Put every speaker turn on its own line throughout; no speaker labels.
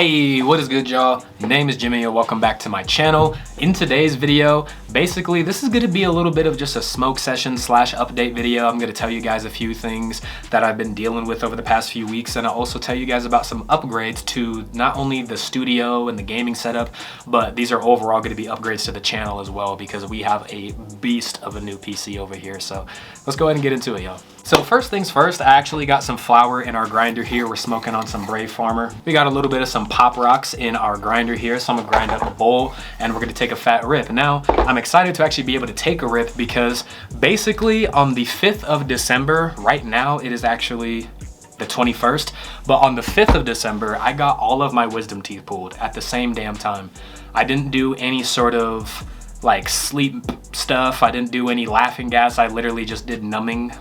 Hey, what is good, y'all? Name is Jimmy and welcome back to my channel. In today's video, basically this is going to be a little bit of just a smoke session slash update video. I'm going to tell you guys a few things that I've been dealing with over the past few weeks, and I'll also tell you guys about some upgrades to not only the studio and the gaming setup, but these are overall going to be upgrades to the channel as well, because we have a beast of a new PC over here. So let's go ahead and get into it, y'all. So first things first, I actually got some flour in our grinder here. We're smoking on some Brave Farmer. We got a little bit of some Pop Rocks in our grinder here, so I'm gonna grind up a bowl and we're gonna take a fat rip. Now, I'm excited to actually be able to take a rip because basically on the 5th of December, right now it is actually the 21st, but on the 5th of December, I got all of my wisdom teeth pulled at the same damn time. I didn't do any sort of like sleep stuff. I didn't do any laughing gas. I literally just did numbing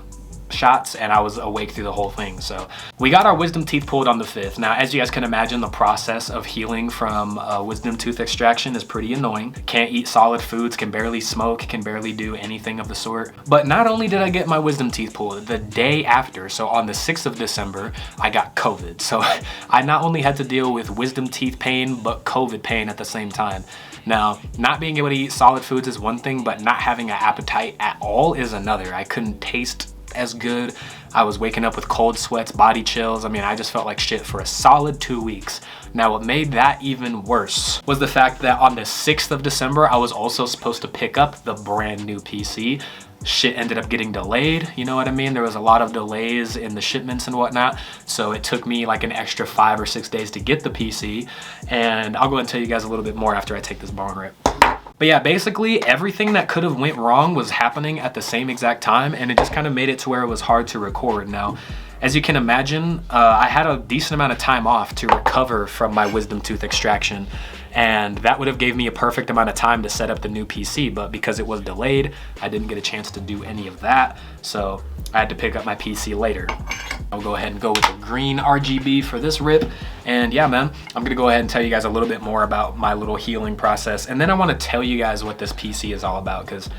shots and I was awake through the whole thing. So we got our wisdom teeth pulled on the 5th. Now, as you guys can imagine, the process of healing from wisdom tooth extraction is pretty annoying. Can't eat solid foods, can barely smoke, can barely do anything of the sort. But not only did I get my wisdom teeth pulled, the day after, so on the 6th of December, I got COVID. So I not only had to deal with wisdom teeth pain, but COVID pain at the same time. Now, not being able to eat solid foods is one thing, but not having an appetite at all is another. I couldn't taste as good. I was waking up with cold sweats, body chills. I mean, I just felt like shit for a solid 2 weeks. Now, what made that even worse was the fact that on the 6th of December, I was also supposed to pick up the brand new PC. Shit ended up getting delayed, you know what I mean? There was a lot of delays in the shipments and whatnot, so it took me like an extra 5 or 6 days to get the PC, and I'll go ahead and tell you guys a little bit more after I take this bong rip. But yeah, basically everything that could have went wrong was happening at the same exact time, and it just kind of made it to where it was hard to record. Now, as you can imagine, I had a decent amount of time off to recover from my wisdom tooth extraction, and that would have gave me a perfect amount of time to set up the new PC, but because it was delayed, I didn't get a chance to do any of that, so I had to pick up my PC later. I'll go ahead and go with the green RGB for this rip. And yeah, man, I'm gonna go ahead and tell you guys a little bit more about my little healing process. And then I wanna tell you guys what this PC is all about, because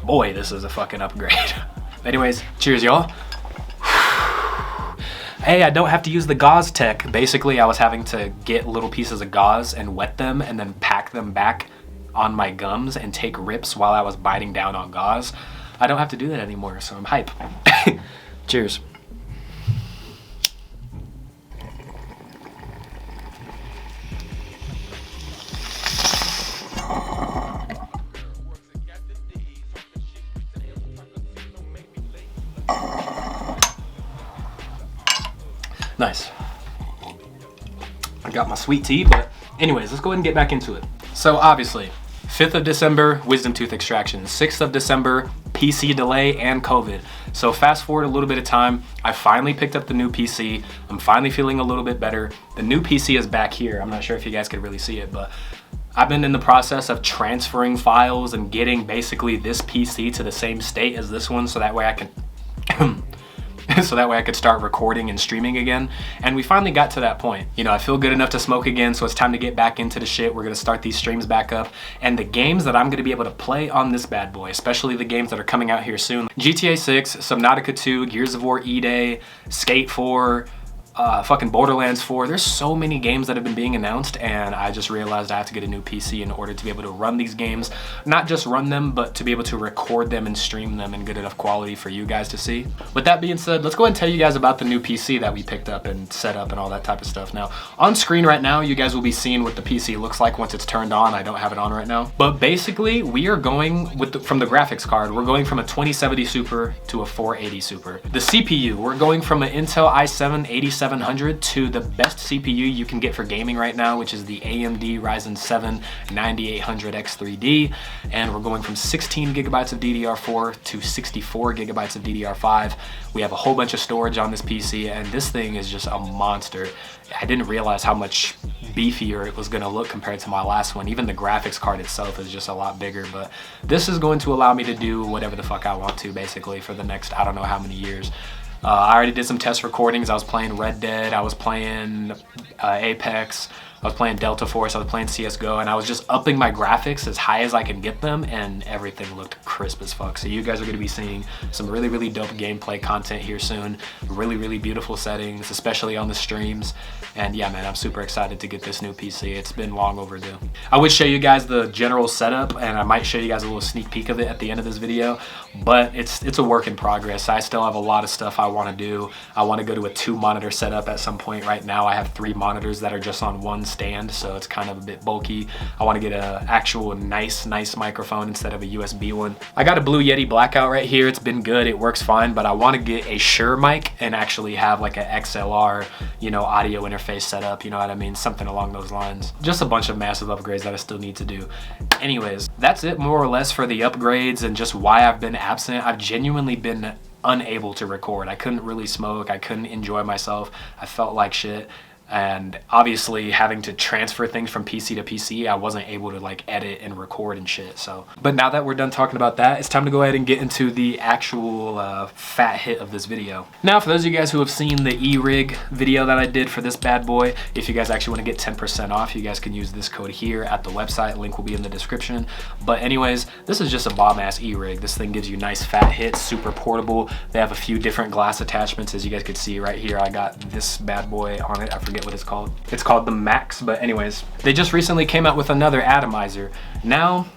boy, this is a fucking upgrade. Anyways, cheers, y'all. Hey, I don't have to use the gauze tech. Basically, I was having to get little pieces of gauze and wet them and then pack them back on my gums and take rips while I was biting down on gauze. I don't have to do that anymore, so I'm hype. Cheers. Nice. I got my sweet tea, but anyways, let's go ahead and get back into it. So obviously, 5th of December, wisdom tooth extraction. 6th of December, PC delay and COVID. So fast forward a little bit of time, I finally picked up the new PC. I'm finally feeling a little bit better. The new PC is back here. I'm not sure if you guys could really see it, but I've been in the process of transferring files and getting basically this PC to the same state as this one, so that way I can I could start recording and streaming again. And we finally got to that point. You know, I feel good enough to smoke again, so it's time to get back into the shit. We're gonna start these streams back up. And the games that I'm gonna be able to play on this bad boy, especially the games that are coming out here soon: GTA 6, Subnautica 2, Gears of War E-Day, Skate 4, fucking Borderlands 4. There's so many games that have been being announced, and I just realized I have to get a new PC in order to be able to run these games. Not just run them, but to be able to record them and stream them in good enough quality for you guys to see. With that being said, let's go ahead and tell you guys about the new PC that we picked up and set up and all that type of stuff. Now, on screen right now, you guys will be seeing what the PC looks like once it's turned on. I don't have it on right now. But basically, we are going with from the graphics card, we're going from a 2070 Super to a 480 Super. The CPU, we're going from an Intel i7 8700 to the best CPU you can get for gaming right now, which is the AMD Ryzen 7 9800 X3D, and we're going from 16 gigabytes of DDR4 to 64 gigabytes of DDR5. We have a whole bunch of storage on this PC, and this thing is just a monster. I didn't realize how much beefier it was going to look compared to my last one. Even the graphics card itself is just a lot bigger, but this is going to allow me to do whatever the fuck I want to, basically, for the next I don't know how many years. I already did some test recordings. I was playing Red Dead, I was playing Apex, I was playing Delta Force, I was playing CSGO, and I was just upping my graphics as high as I can get them, and everything looked crisp as fuck. So you guys are gonna be seeing some really, really dope gameplay content here soon. Really, really beautiful settings, especially on the streams. And yeah, man, I'm super excited to get this new PC. It's been long overdue. I would show you guys the general setup, and I might show you guys a little sneak peek of it at the end of this video, but it's a work in progress. I still have a lot of stuff I want to do. I want to go to a 2-monitor setup at some point. Right now I have 3 monitors that are just on one stand, so it's kind of a bit bulky. I want to get an actual nice microphone instead of a USB one. I got a Blue Yeti Blackout right here. It's been good, it works fine, but I want to get a Shure mic and actually have like an XLR, you know, audio interface setup, you know what I mean? Something along those lines. Just a bunch of massive upgrades that I still need to do. Anyways, that's it more or less for the upgrades and just why I've been absent. I've genuinely been unable to record. I couldn't really smoke. I couldn't enjoy myself. I felt like shit. And obviously having to transfer things from PC to PC, I wasn't able to like edit and record and shit. So, but now that we're done talking about that, it's time to go ahead and get into the actual fat hit of this video. Now, for those of you guys who have seen the e-rig video that I did for this bad boy, if you guys actually want to get 10% off, you guys can use this code here at the website. Link will be in the description. But anyways, this is just a bomb ass e-rig. This thing gives you nice fat hits, super portable. They have a few different glass attachments, as you guys could see right here. I got this bad boy on it. I forget what it's called. It's called the Max, but anyways, they just recently came out with another atomizer. Now,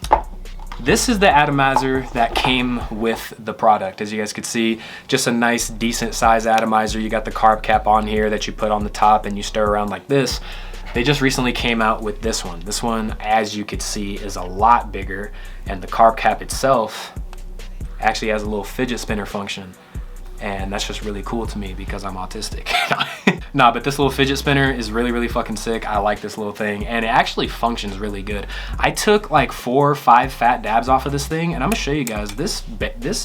this is the atomizer that came with the product. As you guys could see, just a nice decent size atomizer. You got the carb cap on here that you put on the top and you stir around like this. They just recently came out with this one. This one, as you could see, is a lot bigger, and the carb cap itself actually has a little fidget spinner function. And that's just really cool to me because I'm autistic. Nah, but this little fidget spinner is really, really fucking sick. I like this little thing, and it actually functions really good. I took like 4 or 5 fat dabs off of this thing, and I'm gonna show you guys, this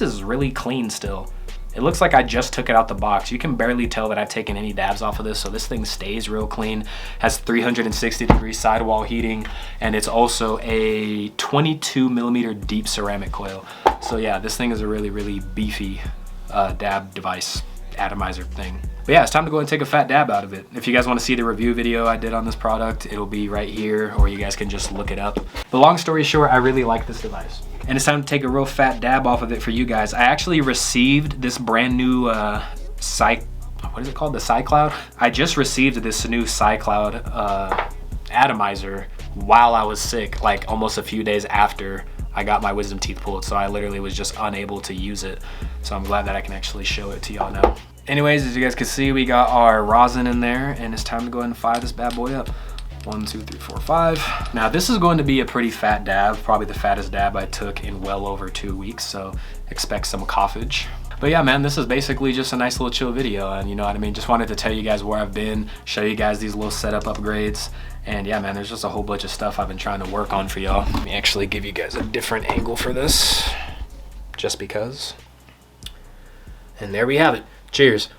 is really clean still. It looks like I just took it out the box. You can barely tell that I've taken any dabs off of this, so this thing stays real clean. Has 360-degree sidewall heating, and it's also a 22mm deep ceramic coil. So yeah, this thing is a really, really beefy dab device, atomizer thing. But yeah, it's time to go and take a fat dab out of it. If you guys want to see the review video I did on this product, it'll be right here, or you guys can just look it up. But long story short, I really like this device. And it's time to take a real fat dab off of it for you guys. I actually received this brand new what is it called? The SiCloud? I just received this new SiCloud atomizer while I was sick, like almost a few days after I got my wisdom teeth pulled, so I literally was just unable to use it. So I'm glad that I can actually show it to y'all now. Anyways, as you guys can see, we got our rosin in there, and it's time to go ahead and fire this bad boy up. 1, 2, 3, 4, 5. Now this is going to be a pretty fat dab, probably the fattest dab I took in well over 2 weeks, so expect some coughage. But yeah, man, this is basically just a nice little chill video, and you know what I mean? Just wanted to tell you guys where I've been, show you guys these little setup upgrades. And yeah, man, there's just a whole bunch of stuff I've been trying to work on for y'all. Let me actually give you guys a different angle for this, just because. And there we have it. Cheers.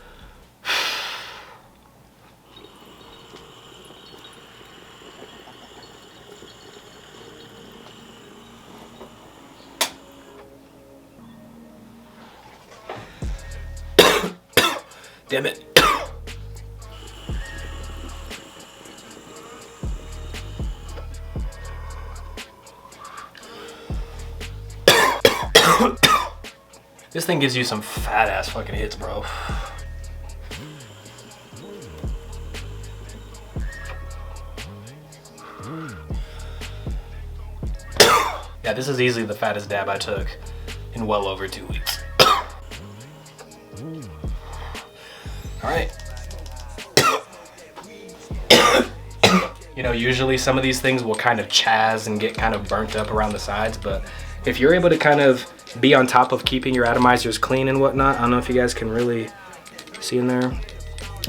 Damn it. This thing gives you some fat ass fucking hits, bro. Yeah, this is easily the fattest dab I took in well over 2 weeks. All right. You know, usually some of these things will kind of chaz and get kind of burnt up around the sides, but if you're able to kind of be on top of keeping your atomizers clean and whatnot, I don't know if you guys can really see in there.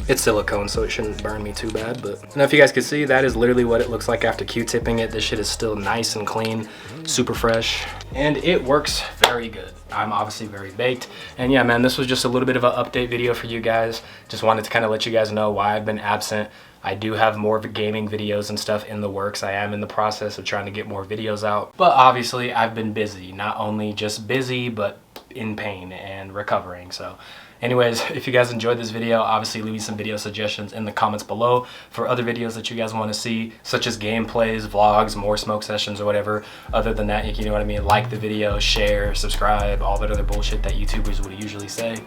It's silicone, so it shouldn't burn me too bad, but I don't know if you guys can see, that is literally what it looks like after Q-tipping it. This shit is still nice and clean, super fresh, and it works very good. I'm obviously very baked. And yeah, man, this was just a little bit of an update video for you guys. Just wanted to kind of let you guys know why I've been absent. I do have more gaming videos and stuff in the works. I am in the process of trying to get more videos out. But obviously, I've been busy. Not only just busy, but in pain and recovering. So Anyways, if you guys enjoyed this video, obviously leave me some video suggestions in the comments below for other videos that you guys want to see, such as gameplays, vlogs, more smoke sessions, or whatever. Other than that, you know what I mean? Like the video, share, subscribe, all that other bullshit that YouTubers would usually say.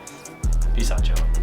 Peace out, y'all.